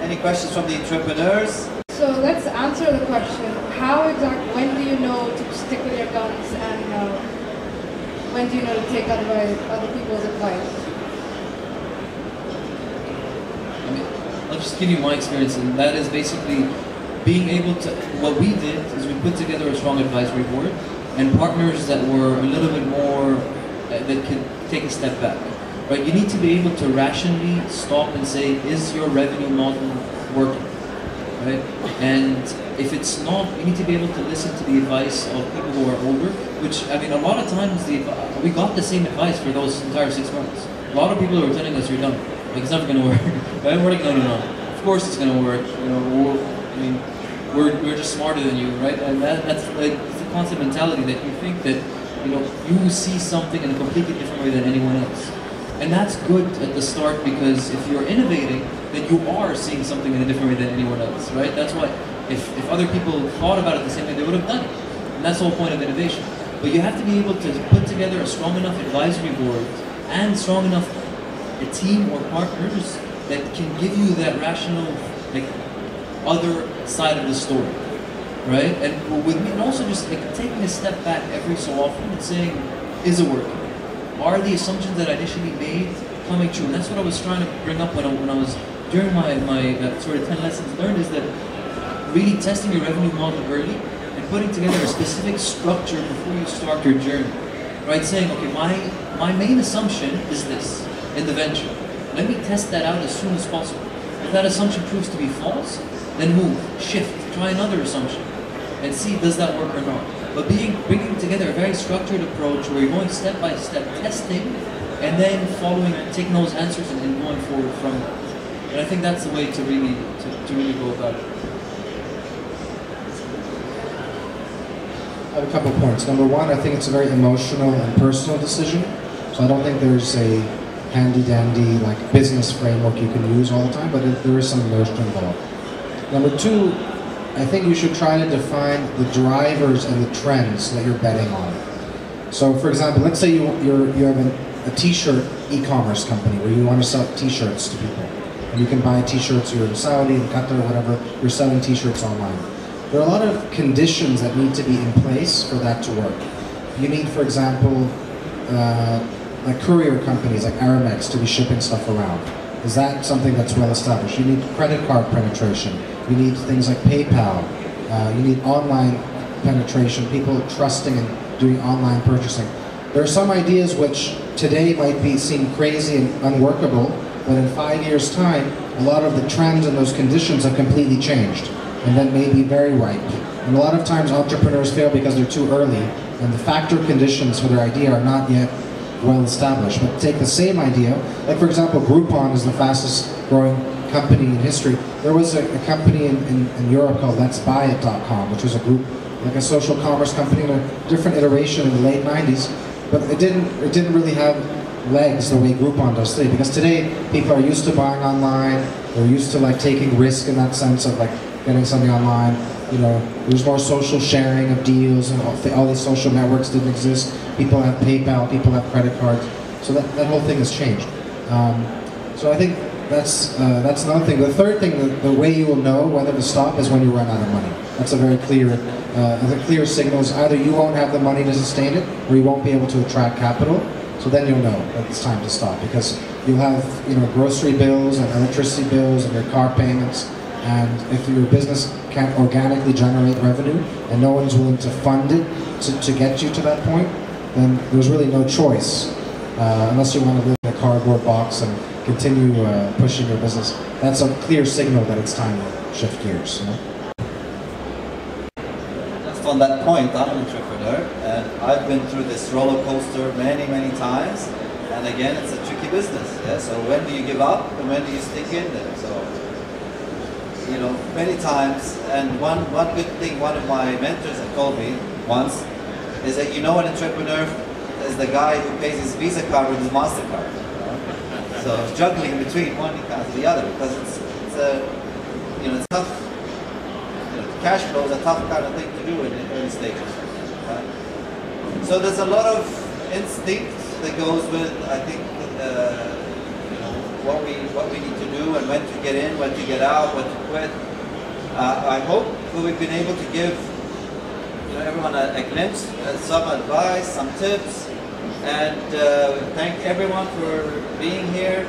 Any questions from the entrepreneurs? So let's answer the question. When do you know to stick with your guns, and when do you know to take other people's advice? I mean, I'll just give you my experience, and that is basically being able to, what we did is we put together a strong advisory board and partners that were a little bit more, that could take a step back, right? You need to be able to rationally stop and say, is your revenue model working, right? And if it's not, you need to be able to listen to the advice of people who are older, which, I mean, a lot of times we got the same advice for those entire 6 months. A lot of people were telling us, you're done, like it's never gonna work, right? We're like, no, of course it's gonna work, you know, we're just smarter than you, right? And that's like the constant mentality that you think that, you know, you see something in a completely different way than anyone else. And that's good at the start, because if you're innovating, then you are seeing something in a different way than anyone else, right? That's why if other people thought about it the same way, they would have done it. And that's the whole point of innovation. But you have to be able to put together a strong enough advisory board and strong enough a team or partners that can give you that rational, like, other side of the story, right? And also just like taking a step back every so often and saying, is it working? Are the assumptions that I initially made coming true? And that's what I was trying to bring up when I was during my sort of 10 lessons learned, is that really testing your revenue model early and putting together a specific structure before you start your journey, right? Saying, okay, my main assumption is this in the venture. Let me test that out as soon as possible. If that assumption proves to be false, then move, shift, try another assumption, and see does that work or not. But bringing together a very structured approach where you're going step by step, testing, and then taking those answers and going forward from that. And I think that's the way to really go about it. I have a couple of points. Number one, I think it's a very emotional and personal decision. So I don't think there's a handy-dandy like business framework you can use all the time, but there is some emotion involved. Number two, I think you should try to define the drivers and the trends that you're betting on. So for example, let's say you have a t-shirt e-commerce company where you want to sell t-shirts to people. And you can buy t-shirts, you're in Saudi, in Qatar, whatever, you're selling t-shirts online. There are a lot of conditions that need to be in place for that to work. You need, for example, like courier companies like Aramex to be shipping stuff around. Is that something that's well established? You need credit card penetration. You need things like PayPal. You need online penetration, people trusting and doing online purchasing. There are some ideas which today might seem crazy and unworkable, but in 5 years' time, a lot of the trends and those conditions have completely changed, and that may be very ripe. And a lot of times entrepreneurs fail because they're too early, and the factor conditions for their idea are not yet well established. But take the same idea, like for example, Groupon is the fastest growing company in history. There was a company in Europe called Let'sBuyIt.com, which was a group, like a social commerce company in a different iteration in the late 90s, but it didn't really have legs the way Groupon does today, because today people are used to buying online, they're used to like taking risk in that sense of like getting something online. You know, there's more social sharing of deals, and all these social networks didn't exist. People have PayPal, people have credit cards, so that whole thing has changed. So I think that's another thing. The third thing, the way you will know whether to stop is when you run out of money. That's a very clear signal. Is either you won't have the money to sustain it, or you won't be able to attract capital. So then you'll know that it's time to stop, because you'll have, you know, grocery bills and electricity bills and your car payments. And if your business can't organically generate revenue and no one's willing to fund it to get you to that point, then there's really no choice, unless you want to live in a cardboard box and continue pushing your business. That's a clear signal that it's time to shift gears. You know? Just on that point, I'm an entrepreneur, and I've been through this roller coaster many times. And again, it's a tricky business. Yeah? So when do you give up and when do you stick in there? So, you know, many times, and one good thing one of my mentors had told me once is that, you know, an entrepreneur is the guy who pays his Visa card with his MasterCard. You know? So juggling between one account to the other, because it's a, you know, it's tough. You know, cash flow is a tough kind of thing to do in the early stages. Right? So there's a lot of instinct that goes with, I think, you know, what we need to do and when to get in, when to get out, when to quit. I hope that we've been able to give everyone a glimpse, some advice, some tips, and thank everyone for being here.